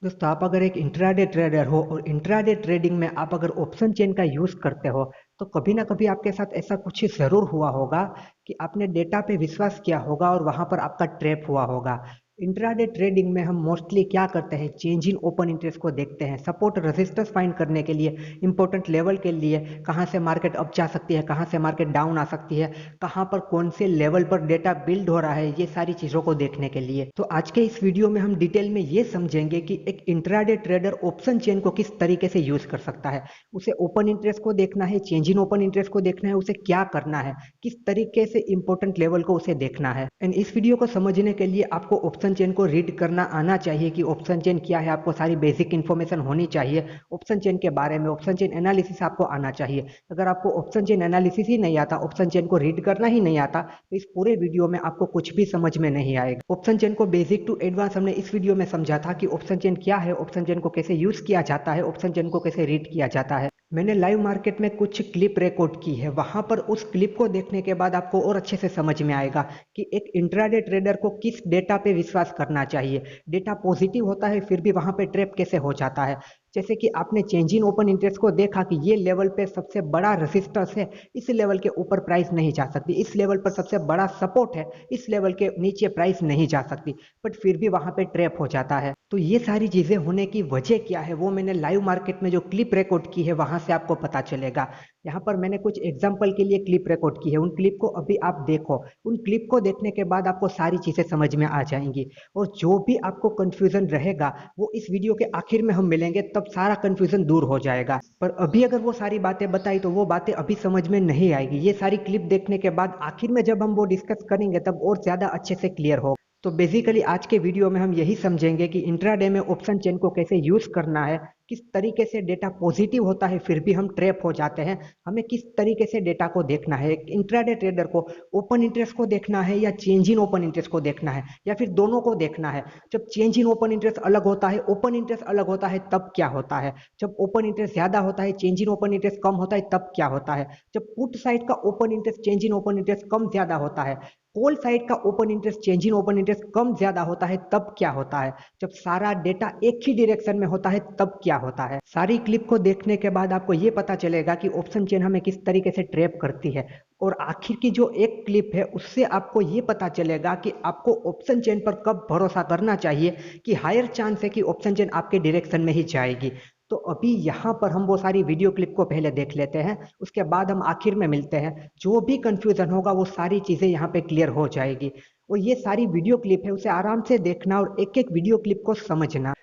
दोस्तों, आप अगर एक इंट्राडे ट्रेडर हो और इंट्राडे ट्रेडिंग में आप अगर ऑप्शन चेन का यूज़ करते हो, तो कभी ना कभी आपके साथ ऐसा कुछ ज़रूर हुआ होगा कि आपने डेटा पे विश्वास किया होगा और वहाँ पर आपका ट्रैप हुआ होगा। इंट्राडे ट्रेडिंग में हम मोस्टली क्या करते हैं, चेंज इन ओपन इंटरेस्ट को देखते हैं, सपोर्ट रेजिस्टेंस फाइंड करने के लिए, इंपॉर्टेंट लेवल के लिए, कहाँ से मार्केट अप जा सकती है, कहाँ से मार्केट डाउन आ सकती है, कहाँ पर कौन से लेवल पर डेटा बिल्ड हो रहा है, ये सारी चीज़ों को देखने के लिए। तो आज के इस वीडियो में हम डिटेल में ये समझेंगे कि एक इंट्राडे ट्रेडर ऑप्शन चेन को किस तरीके से यूज कर सकता है। उसे ओपन इंटरेस्ट को देखना है, चेंज इन ओपन इंटरेस्ट को देखना है, उसे क्या करना है, किस तरीके से इंपॉर्टेंट लेवल को उसे देखना है। एंड इस वीडियो को समझने के लिए आपको ऑप्शन चेन को रीड करना आना चाहिए कि ऑप्शन चेन क्या है, आपको सारी बेसिक इन्फॉर्मेशन होनी चाहिए ऑप्शन चेन के बारे में। ऑप्शन चेन एनालिसिस आपको आना चाहिए। अगर आपको ऑप्शन चेन एनालिसिस ही नहीं आता, ऑप्शन चेन को रीड करना ही नहीं आता, तो इस पूरे वीडियो में आपको कुछ भी समझ में नहीं आएगा। ऑप्शन चेन को बेसिक टू एडवांस हमने इस वीडियो में समझा था कि ऑप्शन चेन क्या है, ऑप्शन चेन को कैसे यूज किया जाता है, ऑप्शन चेन को कैसे रीड किया जाता है। मैंने लाइव मार्केट में कुछ क्लिप रिकॉर्ड की है, वहां पर उस क्लिप को देखने के बाद आपको और अच्छे से समझ में आएगा कि एक इंट्राडे ट्रेडर को किस डेटा पे विश्वास करना चाहिए। डेटा पॉजिटिव होता है फिर भी वहां पे ट्रैप कैसे हो जाता है। जैसे कि आपने चेंज इन ओपन इंटरेस्ट को देखा कि ये लेवल पे सबसे बड़ा रेसिस्टेंस है, इस लेवल के ऊपर प्राइस नहीं जा सकती, इस लेवल पर सबसे बड़ा सपोर्ट है, इस लेवल के नीचे प्राइस नहीं जा सकती, बट फिर भी वहां पे ट्रैप हो जाता है। तो ये सारी चीजें होने की वजह क्या है, वो मैंने लाइव मार्केट में जो क्लिप रिकॉर्ड की है वहां से आपको पता चलेगा। यहाँ पर मैंने कुछ एग्जाम्पल के लिए क्लिप रिकॉर्ड की है, उन क्लिप को अभी आप देखो। उन क्लिप को देखने के बाद आपको सारी चीजें समझ में आ जाएंगी और जो भी आपको कंफ्यूजन रहेगा वो इस वीडियो के आखिर में हम मिलेंगे, तब सारा कंफ्यूजन दूर हो जाएगा। पर अभी अगर वो सारी बातें बताई तो वो बातें अभी समझ में नहीं आएगी। ये सारी क्लिप देखने के बाद आखिर में जब हम वो डिस्कस करेंगे तब और ज्यादा अच्छे से क्लियर होगा। तो बेसिकली आज के वीडियो में हम यही समझेंगे कि इंट्राडे में ऑप्शन चेन को कैसे यूज करना है, किस तरीके से डेटा पॉजिटिव होता है फिर भी हम ट्रैप हो जाते हैं, हमें किस तरीके से डेटा को देखना है। एक इंट्राडे ट्रेडर को ओपन इंटरेस्ट को देखना है या चेंज इन ओपन इंटरेस्ट को देखना है, या फिर दोनों को देखना है। जब चेंज इन ओपन इंटरेस्ट अलग होता है, ओपन इंटरेस्ट अलग होता है, तब क्या होता है। जब ओपन इंटरेस्ट ज्यादा होता है, चेंज इन ओपन इंटरेस्ट कम होता है, तब क्या होता है। जब पुट साइड का open interest change in open interest कम ज्यादा होता है, कॉल साइड का open interest change in open interest कम ज्यादा होता है, तब क्या होता है। जब सारा डेटा एक ही डायरेक्शन में होता है तब क्या होता है। सारी क्लिप को देखने के बाद आपको ये पता चलेगा कि ऑप्शन चेन हमें किस तरीके से ट्रैप करती है। और आखिर की जो एक क्लिप है उससे आपको ये पता चलेगा कि आपको ऑप्शन चेन पर कब भरोसा करना चाहिए कि हायर चांस है कि ऑप्शन चेन आपके डायरेक्शन में ही जाएगी। तो अभी यहाँ पर हम वो सारी वीडियो क्लिप को पहले देख लेते हैं, उसके बाद हम आखिर में मिलते हैं। जो भी कंफ्यूजन होगा वो सारी चीजें यहाँ पे क्लियर हो जाएगी। और ये सारी वीडियो क्लिप है, उसे आराम से देखना और एक एक वीडियो क्लिप को समझना।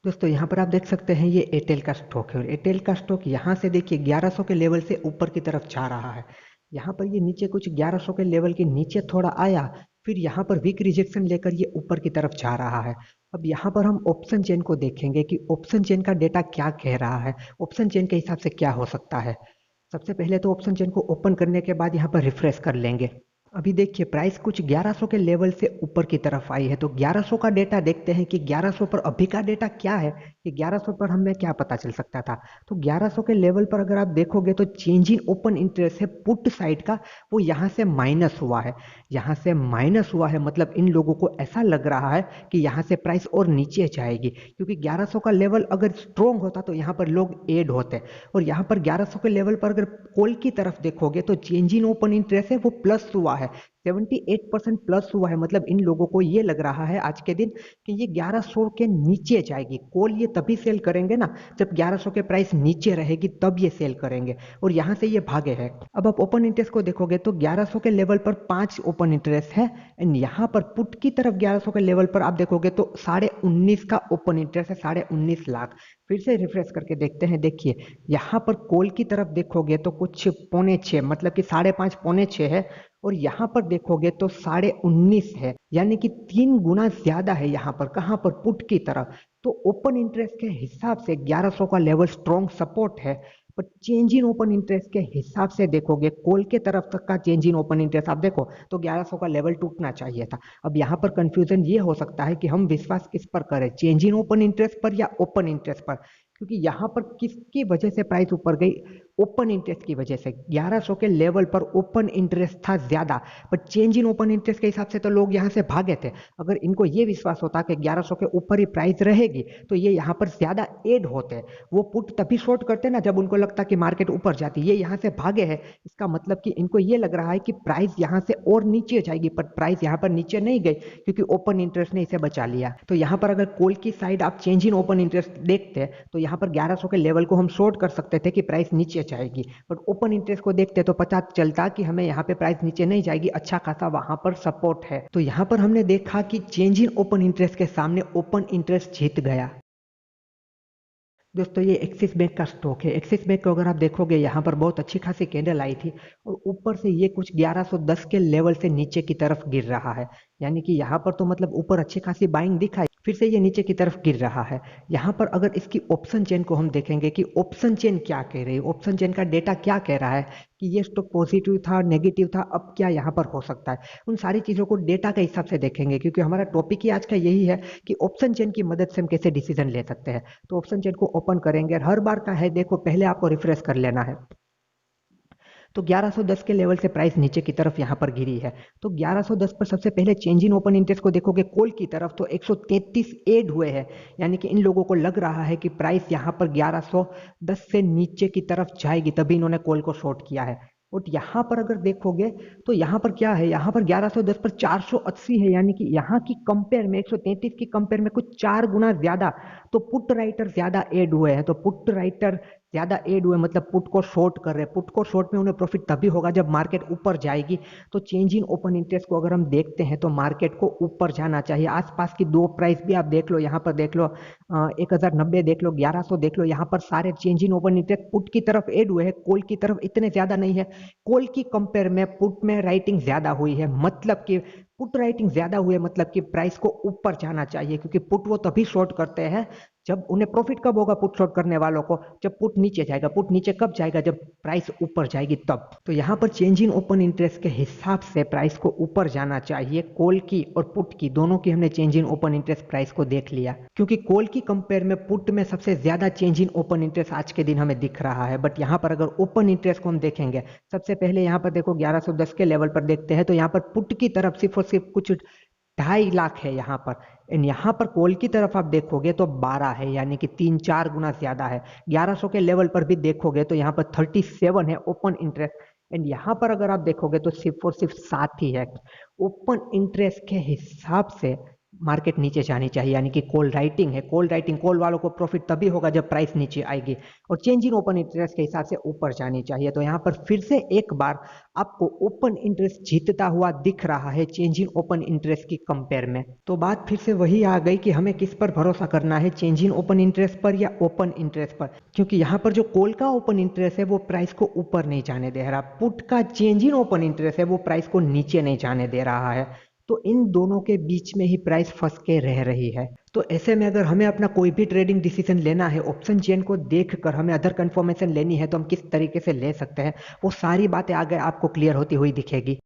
दोस्तों, यहाँ पर आप देख सकते हैं ये एयरटेल का स्टॉक है और एयरटेल का स्टॉक यहाँ से देखिए 1100 के लेवल से ऊपर की तरफ जा रहा है। यहाँ पर ये नीचे कुछ 1100 के लेवल के नीचे थोड़ा आया, फिर यहाँ पर वीक रिजेक्शन लेकर ये ऊपर की तरफ जा रहा है। अब यहाँ पर हम ऑप्शन चेन को देखेंगे कि ऑप्शन चेन का डेटा क्या कह रहा है, ऑप्शन चेन के हिसाब से क्या हो सकता है। सबसे पहले तो ऑप्शन चेन को ओपन करने के बाद यहाँ पर रिफ्रेश कर लेंगे। अभी देखिए प्राइस कुछ 1100 के लेवल से ऊपर की तरफ आई है, तो 1100 का डेटा देखते हैं कि 1100 पर अभी का डेटा क्या है, कि 1100 पर हमें क्या पता चल सकता था। तो 1100 के लेवल पर अगर आप देखोगे तो चेंज इन ओपन इंटरेस्ट है पुट साइड का, वो यहाँ से माइनस हुआ है। यहाँ से माइनस हुआ है मतलब इन लोगों को ऐसा लग रहा है कि यहाँ से प्राइस और नीचे जाएगी, क्योंकि 1100 का लेवल अगर स्ट्रोंग होता तो यहाँ पर लोग एड होते। और यहाँ पर 1100 के लेवल पर अगर कॉल की तरफ देखोगे तो चेंज इन ओपन इंटरेस्ट है वो प्लस हुआ है, 78% प्लस हुआ है। मतलब इन लोगों को ये लग रहा है आज के दिन कि ये 1100 के नीचे जाएगी। कॉल ये तभी सेल करेंगे ना जब 1100 के प्राइस नीचे रहेगी, तब ये सेल करेंगे और यहाँ से ये भागे हैं। अब आप ओपन इंटरेस्ट को देखोगे तो 1100 के लेवल पर 5 ओपन इंटरेस्ट है एंड यहाँ पर पुट की तरफ 1100 के लेवल पर आप देखोगे तो 19.5 का ओपन इंटरेस्ट है, 19.5 लाख। फिर से रिफ्रेश करके देखते हैं, देखिए यहाँ पर कॉल की तरफ देखोगे तो कुछ 5.25 मतलब कि 5.5 5.6 है, और यहाँ पर देखोगे तो 19.5 है, यानी कि 3 गुना ज्यादा है यहाँ पर। कहाँ पर, पुट की तरफ। तो ओपन इंटरेस्ट के हिसाब से 1100 का लेवल स्ट्रॉन्ग सपोर्ट है, पर चेंज इन ओपन इंटरेस्ट के हिसाब से देखोगे कॉल के तरफ तक का चेंज इन ओपन इंटरेस्ट आप देखो तो 1100 का लेवल टूटना चाहिए था। अब यहाँ पर कंफ्यूजन ये हो सकता है कि हम विश्वास किस पर करें, चेंज इन ओपन इंटरेस्ट पर या ओपन इंटरेस्ट पर, क्योंकि यहाँ पर किसकी वजह से प्राइस ऊपर गई। ओपन इंटरेस्ट की वजह से 1100 के लेवल पर ओपन इंटरेस्ट था ज्यादा, but change in open interest के हिसाब से तो लोग यहाँ से भागे थे। अगर इनको ये विश्वास होता कि 1100 के ऊपर ही प्राइस रहेगी तो ये यहाँ पर ज्यादा एड होते। वो पुट तभी शॉर्ट करते ना जब उनको लगता कि मार्केट ऊपर जाती। ये यहाँ से भागे हैं, इसका मतलब कि इनको ये लग रहा है कि प्राइस यहाँ से और नीचे जाएगी, पर प्राइस यहाँ पर नीचे नहीं गई क्योंकि ओपन इंटरेस्ट ने इसे बचा लिया। तो यहाँ पर अगर कॉल की साइड आप चेंज इन ओपन इंटरेस्ट देखते तो यहाँ पर 1100 के लेवल को हम शॉर्ट कर सकते थे कि प्राइस नीचे जाएगी, बट ओपन इंटरेस्ट को देखते तो पता चलता कि हमें यहाँ पे प्राइस नीचे नहीं जाएगी, अच्छा खासा वहां पर सपोर्ट है। तो यहाँ पर हमने देखा कि चेंज इन ओपन इंटरेस्ट के सामने ओपन इंटरेस्ट जीत गया। दोस्तों ये एक्सिस बैंक का स्टॉक है। एक्सिस बैंक को अगर आप देखोगे यहाँ पर बहुत अच्छी खासी कैंडल आई थी और ऊपर से ये कुछ 1110 के लेवल से नीचे की तरफ गिर रहा है, यानी कि यहाँ पर तो मतलब ऊपर अच्छी खासी बाइंग दिखाई, फिर से ये नीचे की तरफ गिर रहा है। यहाँ पर अगर इसकी ऑप्शन चेन को हम देखेंगे कि ऑप्शन चेन क्या कह रही है, ऑप्शन चेन का डेटा क्या कह रहा है कि ये स्टॉक पॉजिटिव था, नेगेटिव था, अब क्या यहाँ पर हो सकता है, उन सारी चीज़ों को डेटा के हिसाब से देखेंगे, क्योंकि हमारा टॉपिक ही आज का यही है कि ऑप्शन चेन की मदद से हम कैसे डिसीजन ले सकते हैं। तो ऑप्शन चेन को ओपन करेंगे और हर बार का है देखो, पहले आपको रिफ्रेश कर लेना है। तो 1110 के लेवल से प्राइस नीचे की तरफ यहाँ पर गिरी है। तो 1110 पर सबसे पहले चेंज इन ओपन इंटरेस्ट को देखोगे कॉल की तरफ तो 133 एड हुए हैं, यानी कि इन लोगों को लग रहा है कि प्राइस यहाँ पर 1110 से नीचे की तरफ जाएगी, तभी इन्होंने कॉल को शॉर्ट किया है। और यहाँ पर अगर देखोगे तो यहाँ पर क्या है, यहाँ पर 1110 पर 480 है, यानी कि यहाँ की कंपेयर में 133 की कंपेयर में कुछ 4 गुना ज्यादा तो पुट राइटर ज्यादा एड हुए हैं। तो पुट राइटर ज्यादा एड हुए मतलब पुट को शॉर्ट कर रहे हैं। पुट को शॉर्ट में उन्हें प्रॉफिट तभी होगा जब मार्केट ऊपर जाएगी। तो चेंज इन ओपन इंटरेस्ट को अगर हम देखते हैं तो मार्केट को ऊपर जाना चाहिए। आसपास की दो प्राइस भी आप देख लो, यहाँ पर देख लो 1090 देख लो, 1100 देख लो, यहाँ पर सारे change in open interest put की तरफ एड हुए हैं, कॉल की तरफ इतने ज्यादा नहीं है। कॉल की कंपेयर में पुट में राइटिंग ज्यादा हुई है, मतलब कि पुट राइटिंग ज्यादा हुई है, मतलब कि प्राइस को ऊपर जाना चाहिए, क्योंकि पुट वो तभी शॉर्ट करते हैं जब उन्हें प्रॉफिट कब होगा पुट शॉर्ट करने वालों को, जब पुट नीचे जाएगा। पुट नीचे कब जाएगा, जब प्राइस ऊपर जाएगी तब। तो यहाँ पर चेंज इन ओपन इंटरेस्ट के हिसाब से प्राइस को ऊपर जाना चाहिए। कॉल की और पुट की दोनों की हमने change in open interest price को देख लिया, क्योंकि कॉल की कंपेयर में पुट में सबसे ज्यादा चेंज इन ओपन इंटरेस्ट आज के दिन हमें दिख रहा है। बट यहाँ पर अगर ओपन इंटरेस्ट को हम देखेंगे, सबसे पहले यहाँ पर देखो 1110 के लेवल पर देखते हैं तो यहाँ पर पुट की तरफ सिर्फ और सिर्फ कुछ 2.5 लाख है यहाँ पर, एंड यहाँ पर कॉल की तरफ आप देखोगे तो 12 है, यानी कि 3-4 गुना ज्यादा है। 1100 के लेवल पर भी देखोगे तो यहाँ पर 37 है ओपन इंटरेस्ट, एंड यहाँ पर अगर आप देखोगे तो सिर्फ और सिर्फ 7 ही है। ओपन इंटरेस्ट के हिसाब से मार्केट नीचे जानी चाहिए, यानी कि कॉल राइटिंग है। कॉल राइटिंग, कॉल वालों को प्रॉफिट तभी होगा जब प्राइस नीचे आएगी, और चेंज इन ओपन इंटरेस्ट के हिसाब से ऊपर जानी चाहिए। तो यहाँ पर फिर से एक बार आपको ओपन इंटरेस्ट जीतता हुआ दिख रहा है चेंज इन ओपन इंटरेस्ट की कंपेयर में। तो बात फिर से वही आ गई कि हमें किस पर भरोसा करना है, चेंज इन ओपन इंटरेस्ट पर या ओपन इंटरेस्ट पर, क्योंकि यहाँ पर जो कॉल का ओपन इंटरेस्ट है वो प्राइस को ऊपर नहीं जाने दे रहा, पुट का चेंज इन ओपन इंटरेस्ट है वो प्राइस को नीचे नहीं जाने दे रहा है। तो इन दोनों के बीच में ही प्राइस फंस के रह रही है। तो ऐसे में अगर हमें अपना कोई भी ट्रेडिंग डिसीजन लेना है, ऑप्शन चेन को देखकर हमें अदर कंफर्मेशन लेनी है, तो हम किस तरीके से ले सकते हैं, वो सारी बातें आगे आपको क्लियर होती हुई दिखेगी।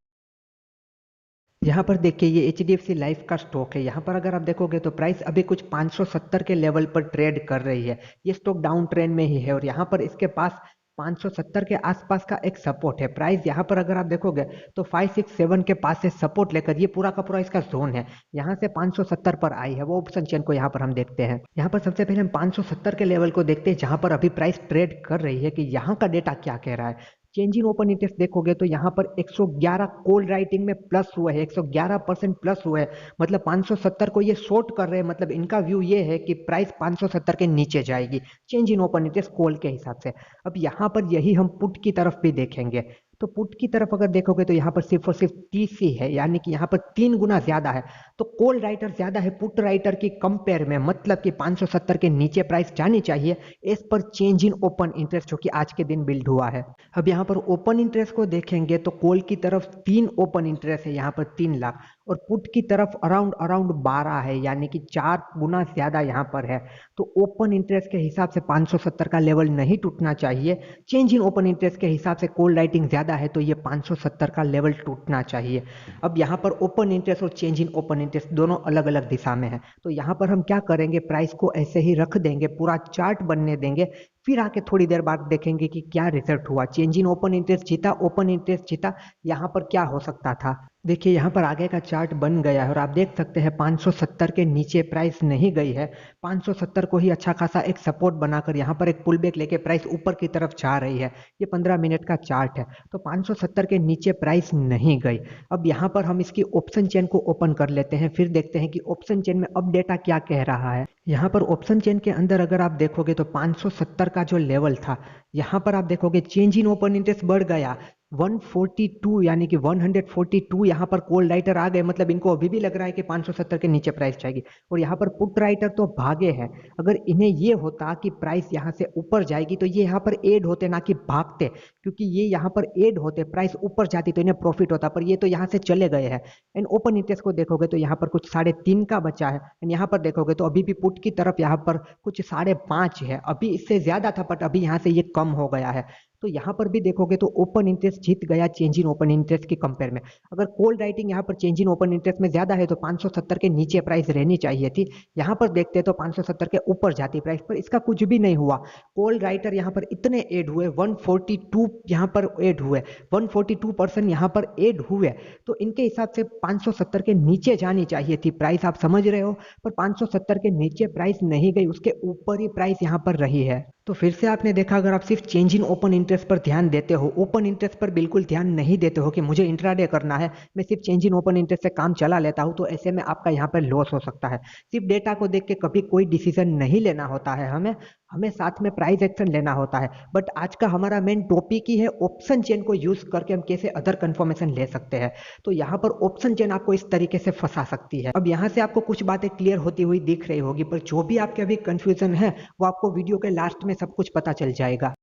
यहाँ पर देखिए ये HDFC लाइफ का स्टॉक है। यहाँ पर अगर आप देखोगे तो प्राइस अभी कुछ 570 के लेवल पर ट्रेड कर रही है। ये स्टॉक डाउन ट्रेंड में ही है और यहाँ पर इसके पास 570 के आसपास का एक सपोर्ट है। प्राइस यहाँ पर अगर आप देखोगे तो 567 के पास से सपोर्ट लेकर ये पूरा का पूरा इसका जोन है, यहाँ से 570 पर आई है। वो ऑप्शन चेन को यहाँ पर हम देखते हैं। यहाँ पर सबसे पहले हम 570 के लेवल को देखते हैं जहाँ पर अभी प्राइस ट्रेड कर रही है कि यहाँ का डेटा क्या कह रहा है। चेंज इन ओपन इंटरेस्ट देखोगे तो यहाँ पर 111 कॉल राइटिंग में प्लस हुआ है, 111% प्लस हुआ है, मतलब 570 को ये शॉर्ट कर रहे हैं। मतलब इनका व्यू ये है कि प्राइस 570 के नीचे जाएगी change in open interest call के हिसाब से। अब यहाँ पर यही हम पुट की तरफ भी देखेंगे, तो पुट की तरफ अगर देखोगे तो यहाँ पर सिर्फ और सिर्फ TC है, यानी कि यहाँ पर 3 गुना ज्यादा है। तो कॉल राइटर ज्यादा है पुट राइटर की कंपेयर में, मतलब कि 570 के नीचे प्राइस जानी चाहिए as per change in open interest जो कि आज के दिन बिल्ड हुआ है। अब यहाँ पर ओपन इंटरेस्ट को देखेंगे तो कॉल की तरफ 3 ओपन इंटरेस्ट है, यहाँ पर 3 लाख, और पुट की तरफ अराउंड अराउंड 12 है, यानी कि 4 गुना ज़्यादा यहाँ पर है। तो ओपन इंटरेस्ट के हिसाब से 570 का लेवल नहीं टूटना चाहिए। चेंज इन ओपन इंटरेस्ट के हिसाब से कॉल राइटिंग ज़्यादा है तो ये 570 का लेवल टूटना चाहिए। अब यहाँ पर ओपन इंटरेस्ट और चेंज इन ओपन इंटरेस्ट दोनों अलग अलग दिशा में है, तो यहाँ पर हम क्या करेंगे, प्राइस को ऐसे ही रख देंगे, पूरा चार्ट बनने देंगे, फिर आके थोड़ी देर बाद देखेंगे कि क्या रिजल्ट हुआ। चेंज इन ओपन इंटरेस्ट जीता, ओपन इंटरेस्ट जीता, यहाँ पर क्या हो सकता था। देखिए यहाँ पर आगे का चार्ट बन गया है और आप देख सकते हैं 570 के नीचे प्राइस नहीं गई है। 570 को ही अच्छा खासा एक सपोर्ट बनाकर यहाँ पर एक पुल बैक लेके प्राइस ऊपर की तरफ जा रही है। ये 15 मिनट का चार्ट है, तो 570 के नीचे प्राइस नहीं गई। अब यहाँ पर हम इसकी ऑप्शन चेन को ओपन कर लेते हैं, फिर देखते हैं कि ऑप्शन चेन में अब डेटा क्या कह रहा है। यहाँ पर ऑप्शन चेन के अंदर अगर आप देखोगे तो 570 का जो लेवल था, यहाँ पर आप देखोगे चेंज इन ओपन इंटरेस्ट बढ़ गया 142, यानी कि 142 यहाँ पर कॉल राइटर आ गए, मतलब इनको अभी भी लग रहा है कि 570 के नीचे प्राइस जाएगी। और यहाँ पर पुट राइटर तो भागे हैं। अगर इन्हें ये होता कि प्राइस यहाँ से ऊपर जाएगी तो ये यहाँ पर ऐड होते, ना कि भागते, क्योंकि ये यहाँ पर ऐड होते, प्राइस ऊपर जाती तो इन्हें प्रॉफिट होता, पर ये तो यहाँ से चले गए हैं। एंड ओपन इंटरेस्ट को देखोगे तो यहाँ पर कुछ 3.5 का बचा है, एंड यहाँ पर देखोगे तो अभी भी पुट की तरफ यहाँ पर कुछ 5.5 है। अभी इससे ज्यादा था बट अभी यहाँ से ये कम हो गया है। तो यहाँ पर भी देखोगे तो ओपन इंटरेस्ट जीत गया चेंज इन ओपन इंटरेस्ट की कंपेयर में। अगर कॉल राइटिंग यहाँ पर चेंज इन ओपन इंटरेस्ट में ज्यादा है तो 570 के नीचे प्राइस रहनी चाहिए थी। यहाँ पर देखते तो 570 के ऊपर जाती प्राइस, पर इसका कुछ भी नहीं हुआ। कॉल राइटर यहाँ पर इतने ऐड हुए, 142 यहाँ पर ऐड हुए, 142% यहाँ पर ऐड हुए, तो इनके हिसाब से 570 के नीचे जानी चाहिए थी प्राइस, आप समझ रहे हो। पर 570 के नीचे प्राइस नहीं गई, उसके ऊपर ही प्राइस यहाँ पर रही है। तो फिर से आपने देखा, अगर आप सिर्फ चेंज इन ओपन इंटरेस्ट पर ध्यान देते हो, ओपन इंटरेस्ट पर बिल्कुल ध्यान नहीं देते हो कि मुझे इंट्राडे करना है, मैं सिर्फ चेंज इन ओपन इंटरेस्ट से काम चला लेता हूं, तो ऐसे में आपका यहाँ पर लॉस हो सकता है। सिर्फ डेटा को देख के कभी कोई डिसीजन नहीं लेना होता है, हमें हमें साथ में प्राइस एक्शन लेना होता है। बट आज का हमारा मेन टॉपिक ही है ऑप्शन चेन को यूज करके हम कैसे अदर कंफर्मेशन ले सकते हैं। तो यहाँ पर ऑप्शन चेन आपको इस तरीके से फंसा सकती है। अब यहाँ से आपको कुछ बातें क्लियर होती हुई दिख रही होगी, पर जो भी आपके अभी कंफ्यूजन है वो आपको वीडियो के लास्ट में सब कुछ पता चल जाएगा।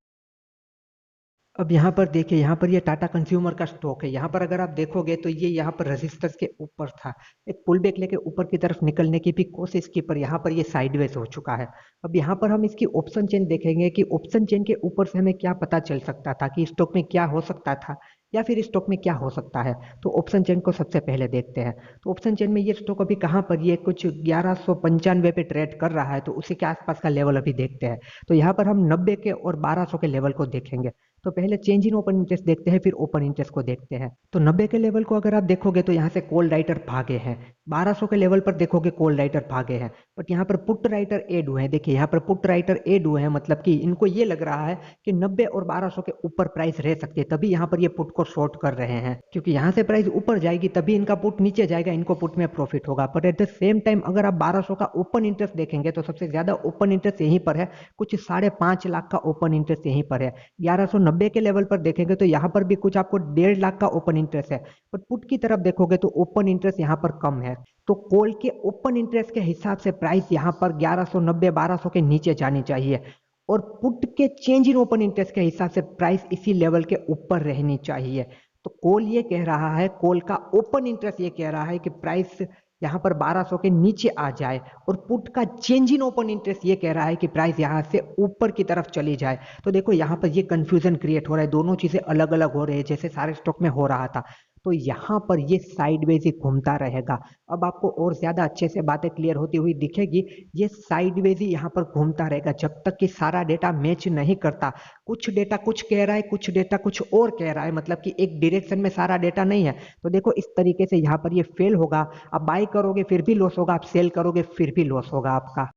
अब यहाँ पर देखिए, यहाँ पर ये टाटा कंज्यूमर का स्टॉक है। यहाँ पर अगर आप देखोगे तो ये यहाँ पर रजिस्टर्स के ऊपर था, एक पुल बैक लेके ऊपर की तरफ निकलने की भी कोशिश की, पर यहाँ पर ये साइडवेज हो चुका है। अब यहाँ पर हम इसकी ऑप्शन चेन देखेंगे कि ऑप्शन चेन के ऊपर से हमें क्या पता चल सकता था कि स्टॉक में क्या हो सकता था या फिर स्टॉक में क्या हो सकता है। तो ऑप्शन चेन को सबसे पहले देखते हैं। तो ऑप्शन चेन में ये स्टॉक अभी कहाँ पर, ये कुछ 1195 पे ट्रेड कर रहा है, तो उसी के आसपास का लेवल अभी देखते हैं। तो यहाँ पर हम 90 के और 1200 के लेवल को देखेंगे। तो पहले चेंज इन ओपन इंटरेस्ट देखते हैं, फिर ओपन इंटरेस्ट को देखते हैं। तो 90 के लेवल को अगर आप देखोगे तो यहाँ से कॉल राइटर भागे हैं, 1200 के लेवल पर देखोगे कॉल राइटर भागे हैं, बट यहाँ पर पुट राइटर ऐड हुए हैं। देखिए यहाँ पर पुट राइटर ऐड हुए हैं, मतलब कि इनको ये लग रहा है कि 90 और 1200 के ऊपर प्राइस रह सकती है, तभी यहाँ पर ये पुट को शॉर्ट कर रहे हैं, क्योंकि यहाँ से प्राइस ऊपर जाएगी तभी इनका पुट नीचे जाएगा, इनको पुट में प्रॉफिट होगा। But at the same time अगर आप 1200 का ओपन इंटरेस्ट देखेंगे तो सबसे ज्यादा ओपन इंटरेस्ट यहीं पर है, कुछ 5.5 लाख का ओपन इंटरेस्ट यहीं पर है। 1190 के लेवल पर देखेंगे तो यहाँ पर भी कुछ आपको 1.5 लाख का ओपन इंटरेस्ट है, बट पुट की तरफ देखोगे तो ओपन इंटरेस्ट यहाँ पर कम है। तो कॉल के ओपन इंटरेस्ट के हिसाब से प्राइस यहाँ पर 1190 1200 के नीचे जानी चाहिए, और पुट के चेंज इन ओपन इंटरेस्ट के हिसाब से प्राइस इसी लेवल के ऊपर रहनी चाहिए। तो कॉल ये कह रहा है, कॉल का ओपन इंटरेस्ट ये कह रहा है कि प्राइस यहाँ पर 1200 के नीचे आ जाए, और पुट का चेंज इन ओपन इंटरेस्ट ये कह रहा है कि प्राइस यहाँ से ऊपर की तरफ चली जाए। तो देखो यहाँ पर ये कंफ्यूजन क्रिएट हो रहा है, दोनों चीजें अलग अलग हो रही है जैसे सारे स्टॉक में हो रहा था। तो यहाँ पर ये साइडवेज ही घूमता रहेगा। अब आपको और ज्यादा अच्छे से बातें क्लियर होती हुई दिखेगी। ये साइडवेज ही यहाँ पर घूमता रहेगा जब तक कि सारा डेटा मैच नहीं करता। कुछ डेटा कुछ कह रहा है, कुछ डेटा कुछ और कह रहा है, मतलब कि एक डायरेक्शन में सारा डेटा नहीं है। तो देखो इस तरीके से यहाँ पर ये फेल होगा। आप बाय करोगे फिर भी लॉस होगा, आप सेल करोगे फिर भी लॉस होगा आपका।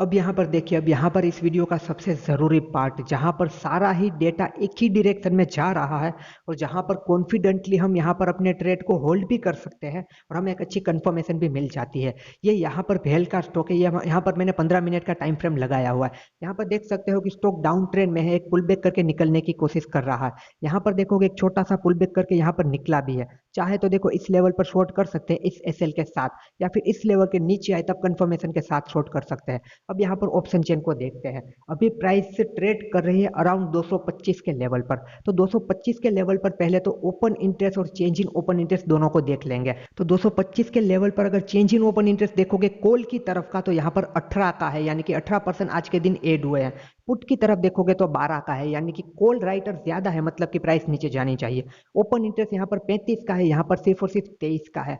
अब यहाँ पर देखिए, अब यहाँ पर इस वीडियो का सबसे ज़रूरी पार्ट, जहाँ पर सारा ही डेटा एक ही डायरेक्शन में जा रहा है और जहाँ पर कॉन्फिडेंटली हम यहाँ पर अपने ट्रेड को होल्ड भी कर सकते हैं और हमें एक अच्छी कंफर्मेशन भी मिल जाती है। ये यहाँ पर भेल का स्टॉक है। ये यहाँ पर मैंने 15 मिनट का टाइम फ्रेम लगाया हुआ है। यहाँ पर देख सकते हो कि स्टॉक डाउन ट्रेंड में है, एक पुल बैक करके निकलने की कोशिश कर रहा है। यहाँ पर देखोगे एक छोटा सा पुल बैक करके यहाँ पर निकला भी है। चाहे तो देखो इस लेवल पर शॉर्ट कर सकते हैं इस एसएल के साथ, या फिर इस लेवल के नीचे आए तब कंफर्मेशन के साथ शॉर्ट कर सकते हैं। अब यहाँ पर ऑप्शन चेन को देखते हैं। अभी प्राइस ट्रेड कर रही है अराउंड 225 के लेवल पर। तो 225 के लेवल पर पहले तो ओपन इंटरेस्ट और चेंज इन ओपन इंटरेस्ट दोनों को देख लेंगे। तो 225 के लेवल पर अगर चेंज इन ओपन इंटरेस्ट देखोगे कॉल की तरफ का, तो यहाँ पर 18 का है, यानी कि 18% आज के दिन एड हुए हैं। पुट की तरफ देखोगे तो 12 का है, यानी कि कॉल राइटर ज्यादा है, मतलब कि प्राइस नीचे जानी चाहिए। ओपन इंटरेस्ट यहाँ पर 35 का है, यहाँ पर सिर्फ और सिर्फ 23 का है।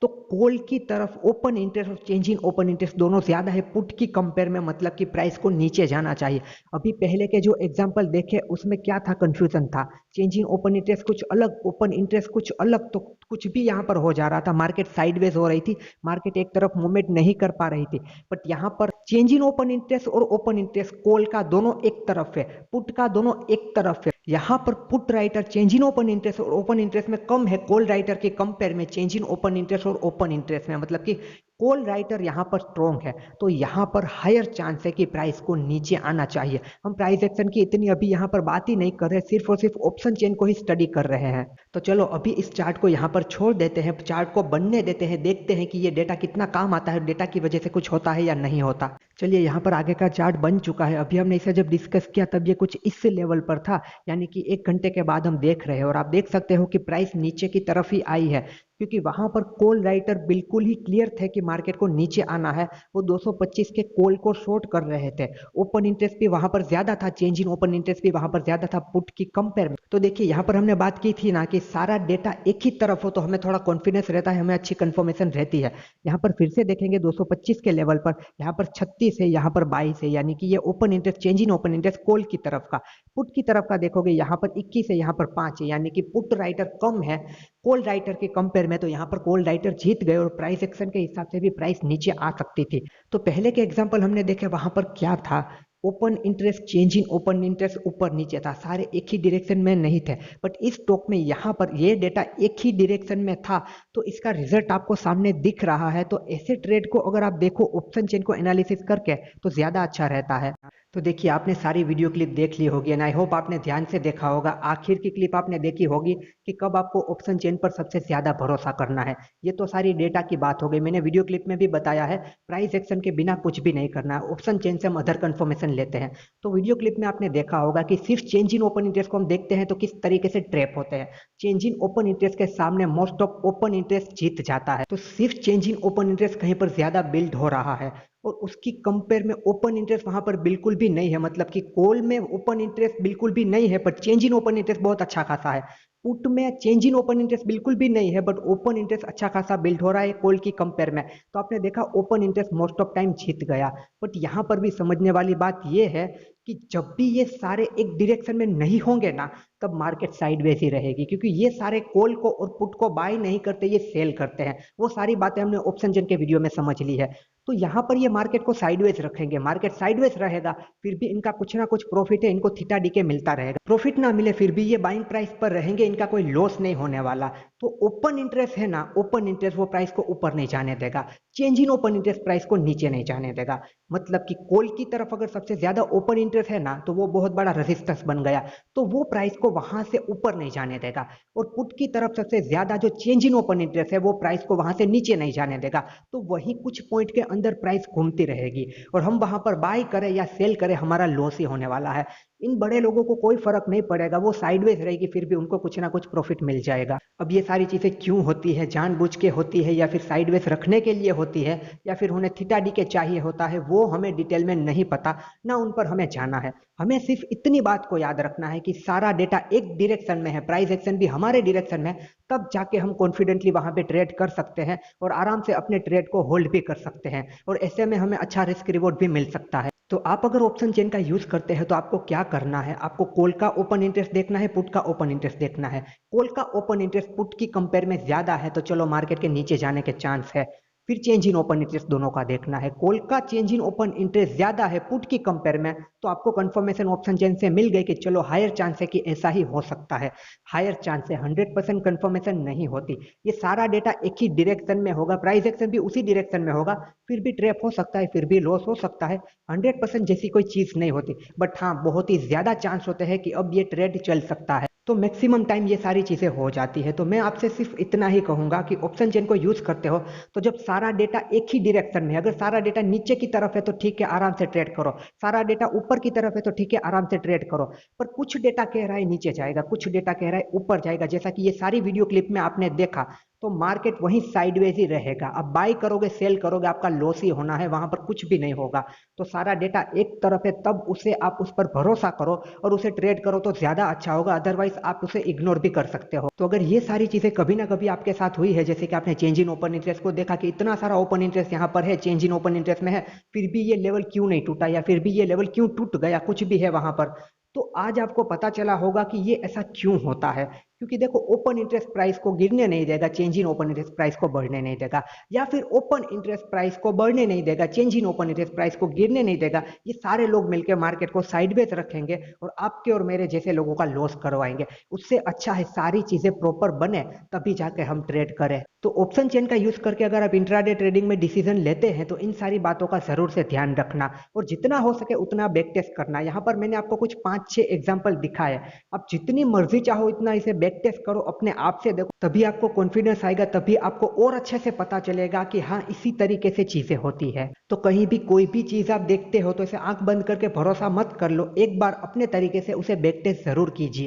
तो कॉल की तरफ ओपन इंटरेस्ट और चेंज इन ओपन इंटरेस्ट दोनों ज्यादा है पुट की कंपेयर में, मतलब कि प्राइस को नीचे जाना चाहिए। अभी पहले के जो एग्जांपल देखे उसमें क्या था, कंफ्यूजन था। चेंज इन ओपन इंटरेस्ट कुछ अलग, ओपन इंटरेस्ट कुछ अलग, तो कुछ भी यहाँ पर हो जा रहा था। मार्केट साइडवेज हो रही थी, मार्केट एक तरफ मूवमेंट नहीं कर पा रही थी। बट यहाँ पर चेंज इन ओपन इंटरेस्ट और ओपन इंटरेस्ट कॉल का दोनों एक तरफ है, पुट का दोनों एक तरफ है। यहाँ पर put writer change in open interest और ओपन इंटरेस्ट में कम है, कॉल राइटर के कंपेयर में चेंज इन ओपन इंटरेस्ट और ओपन इंटरेस्ट में, मतलब कि कॉल राइटर यहाँ पर स्ट्रॉन्ग है। तो यहाँ पर हायर चांस है कि प्राइस को नीचे आना चाहिए। हम प्राइस एक्शन की इतनी अभी यहाँ पर बात ही नहीं कर रहे, सिर्फ और सिर्फ ऑप्शन चेन को ही स्टडी कर रहे हैं। तो चलो अभी इस चार्ट को यहाँ पर छोड़ देते हैं, चार्ट को बनने देते हैं, देखते हैं कि ये डेटा कितना काम आता है, डेटा की वजह से कुछ होता है या नहीं होता। चलिए यहाँ पर आगे का चार्ट बन चुका है। अभी हमने इसे जब डिस्कस किया तब ये कुछ इस लेवल पर था, यानी कि 1 घंटे के बाद हम देख रहे हैं, और आप देख सकते हो कि प्राइस नीचे की तरफ ही आई है, क्योंकि वहां पर कॉल राइटर बिल्कुल ही क्लियर थे कि मार्केट को नीचे आना है। वो 225 के कॉल को शॉर्ट कर रहे थे। ओपन इंटरेस्ट भी वहां पर ज्यादा था, चेंज इन ओपन इंटरेस्ट भी वहां पर ज्यादा था पुट की कंपेयर में। तो देखिए यहाँ पर हमने बात की थी ना कि सारा डेटा एक ही तरफ हो तो हमें थोड़ा कॉन्फिडेंस रहता है, हमें अच्छी कंफर्मेशन रहती है। यहाँ पर फिर से देखेंगे 225 के लेवल पर, यहाँ पर 36 है, यहाँ पर 22 है, यानी कि ये open interest, change in open interest call की तरफ का। पुट की तरफ का देखोगे यहाँ पर 21 है, यहाँ पर 5 है, यानी कि पुट राइटर कम है कॉल राइटर के कंपेयर में। तो यहाँ पर कॉल राइटर जीत गए और प्राइस एक्शन के हिसाब से भी प्राइस नीचे आ सकती थी। तो पहले के एग्जांपल हमने देखे, वहां पर क्या था, open interest change in open interest ऊपर नीचे था, सारे एक ही डायरेक्शन में नहीं थे। बट इस स्टॉक में यहाँ पर ये डेटा एक ही डायरेक्शन में था, तो इसका रिजल्ट आपको सामने दिख रहा है। तो ऐसे ट्रेड को अगर आप देखो ऑप्शन चेन को एनालिसिस करके तो ज्यादा अच्छा रहता है। तो देखिए आपने सारी वीडियो क्लिप देख ली होगी एंड आई होप आपने ध्यान से देखा होगा। आखिर की क्लिप आपने देखी होगी कि कब आपको ऑप्शन चेन पर सबसे ज्यादा भरोसा करना है। ये तो सारी डेटा की बात हो गई, मैंने वीडियो क्लिप में भी बताया है प्राइस एक्शन के बिना कुछ भी नहीं करना है, ऑप्शन चेन से हम अदर कंफर्मेशन लेते हैं। तो वीडियो क्लिप में आपने देखा होगा कि सिर्फ चेंज इन ओपन इंटरेस्ट को हम देखते हैं तो किस तरीके से ट्रैप होते हैं। चेंज इन ओपन इंटरेस्ट के सामने मोस्ट ऑफ ओपन इंटरेस्ट जीत जाता है। तो सिर्फ चेंज इन ओपन इंटरेस्ट कहीं पर ज्यादा बिल्ड हो रहा है और उसकी कंपेयर में ओपन इंटरेस्ट वहां पर बिल्कुल भी नहीं है, मतलब कि कॉल में ओपन इंटरेस्ट बिल्कुल भी नहीं है but change in open interest बहुत अच्छा खासा है। पुट में चेंज इन ओपन इंटरेस्ट बिल्कुल भी नहीं है बट ओपन इंटरेस्ट अच्छा खासा बिल्ड हो रहा है कॉल की कंपेयर में। तो आपने देखा open interest most of time जीत गया। बट यहाँ पर भी समझने वाली बात यह है कि जब भी ये सारे एक डायरेक्शन में नहीं होंगे ना, तब मार्केट साइडवेज ही रहेगी, क्योंकि ये सारे कॉल को और पुट को बाय नहीं करते, ये सेल करते हैं। वो सारी बातें हमने ऑप्शन चेन के वीडियो में समझ ली है। तो यहाँ पर ये मार्केट को साइडवेज रखेंगे, मार्केट साइडवेज रहेगा, फिर भी इनका कुछ ना कुछ प्रॉफिट है, इनको थीटा डी के मिलता रहेगा। प्रॉफिट ना मिले फिर भी ये बाइंग प्राइस पर रहेंगे, इनका कोई लॉस नहीं होने वाला। तो ओपन इंटरेस्ट है ना, ओपन इंटरेस्ट वो प्राइस को ऊपर नहीं जाने देगा, change in open interest price को नीचे नहीं जाने देगा। मतलब कि कॉल की तरफ अगर सबसे ज्यादा ओपन इंटरेस्ट है ना, तो वो बहुत बड़ा रेजिस्टेंस बन गया, तो वो प्राइस को वहां से ऊपर नहीं जाने देगा। और पुट की तरफ सबसे ज्यादा जो चेंज इन ओपन इंटरेस्ट है, वो प्राइस को वहां से नीचे नहीं जाने देगा। तो वही कुछ पॉइंट के अंदर प्राइस घूमती रहेगी और हम वहां पर बाय करें या सेल करें, हमारा लॉस ही होने वाला है। इन बड़े लोगों को कोई फर्क नहीं पड़ेगा, वो साइडवेज रहेगी, फिर भी उनको कुछ ना कुछ प्रॉफिट मिल जाएगा। अब ये सारी चीजें क्यों होती है, जानबूझ के होती है या फिर साइडवेज रखने के लिए होती है या फिर उन्हें थीटा डी के चाहिए होता है, वो हमें डिटेल में नहीं पता, ना उन पर हमें जाना है। हमें सिर्फ इतनी बात को याद रखना है कि सारा डेटा एक डायरेक्शन में है, प्राइस एक्शन भी हमारे डायरेक्शन में, तब जाके हम कॉन्फिडेंटली वहां पे ट्रेड कर सकते हैं और आराम से अपने ट्रेड को होल्ड भी कर सकते हैं, और ऐसे में हमें अच्छा रिस्क रिवॉर्ड भी मिल सकता है। तो आप अगर ऑप्शन चेन का यूज करते हैं तो आपको क्या करना है, आपको कॉल का ओपन इंटरेस्ट देखना है, पुट का ओपन इंटरेस्ट देखना है। कॉल का ओपन इंटरेस्ट पुट की कंपेयर में ज्यादा है तो चलो मार्केट के नीचे जाने के चांस है। फिर चेंज इन ओपन इंटरेस्ट दोनों का देखना है। कॉल का चेंज इन ओपन इंटरेस्ट ज्यादा है पुट की कंपेयर में, तो आपको कंफर्मेशन ऑप्शन चेन से मिल गई कि चलो हायर चांस है कि ऐसा ही हो सकता है। हायर चांस है, 100% कंफर्मेशन नहीं होती। ये सारा डेटा एक ही डायरेक्शन में होगा, प्राइस एक्शन भी उसी डायरेक्शन में होगा, फिर भी ट्रैप हो सकता है, फिर भी लॉस हो सकता है। 100% जैसी कोई चीज नहीं होती, बट हाँ बहुत ही ज्यादा चांस होते हैं कि अब ये ट्रेड चल सकता है। तो मैक्सिमम टाइम ये सारी चीज़ें हो जाती है। तो मैं आपसे सिर्फ इतना ही कहूँगा कि ऑप्शन चेन को यूज़ करते हो तो जब सारा डेटा एक ही डायरेक्शन में है, अगर सारा डेटा नीचे की तरफ है तो ठीक है, आराम से ट्रेड करो। सारा डेटा ऊपर की तरफ है तो ठीक है, आराम से ट्रेड करो। पर कुछ डेटा कह रहा है नीचे जाएगा, कुछ डेटा कह रहा है ऊपर जाएगा, जैसा कि ये सारी वीडियो क्लिप में आपने देखा, तो मार्केट वहीं साइडवेज ही रहेगा। अब बाई करोगे, सेल करोगे, आपका लॉस ही होना है, वहां पर कुछ भी नहीं होगा। तो सारा डेटा एक तरफ है, तब उसे आप उस पर भरोसा करो और उसे ट्रेड करो तो ज्यादा अच्छा होगा, अदरवाइज आप उसे इग्नोर भी कर सकते हो। तो अगर ये सारी चीजें कभी ना कभी आपके साथ हुई है, जैसे कि आपने चेंज इन ओपन इंटरेस्ट को देखा कि इतना सारा ओपन इंटरेस्ट यहाँ पर है, चेंज इन ओपन इंटरेस्ट में है, फिर भी ये लेवल क्यों नहीं टूटा, या फिर भी ये लेवल क्यों टूट गया, कुछ भी है वहां पर, तो आज आपको पता चला होगा कि ये ऐसा क्यों होता है। क्योंकि देखो, ओपन इंटरेस्ट प्राइस को गिरने नहीं देगा, change in open interest price को बढ़ने नहीं देगा, या फिर ओपन इंटरेस्ट प्राइस को बढ़ने नहीं देगा, change in open interest price को गिरने नहीं देगा। ये सारे लोग मिलकर मार्केट को साइडवेज रखेंगे और आपके और मेरे जैसे लोगों का लॉस करवाएंगे। उससे अच्छा है सारी चीजें प्रॉपर बने, तभी जाके हम ट्रेड करें। तो ऑप्शन चेन का यूज करके अगर आप इंट्राडे ट्रेडिंग में डिसीजन लेते हैं तो इन सारी बातों का जरूर से ध्यान रखना, और जितना हो सके उतना बैक टेस्ट करना। यहाँ पर मैंने आपको कुछ 5-6 एग्जांपल दिखाए, आप जितनी मर्जी चाहो इतना इसे बैक टेस्ट करो, अपने आप से देखो, तभी आपको कॉन्फिडेंस आएगा, तभी आपको और अच्छे से पता चलेगा कि हाँ, इसी तरीके से चीजें होती है। तो कहीं भी कोई भी चीज आप देखते हो तो इसे आंख बंद करके भरोसा मत कर लो, एक बार अपने तरीके से उसे बैक टेस्ट जरूर कीजिए।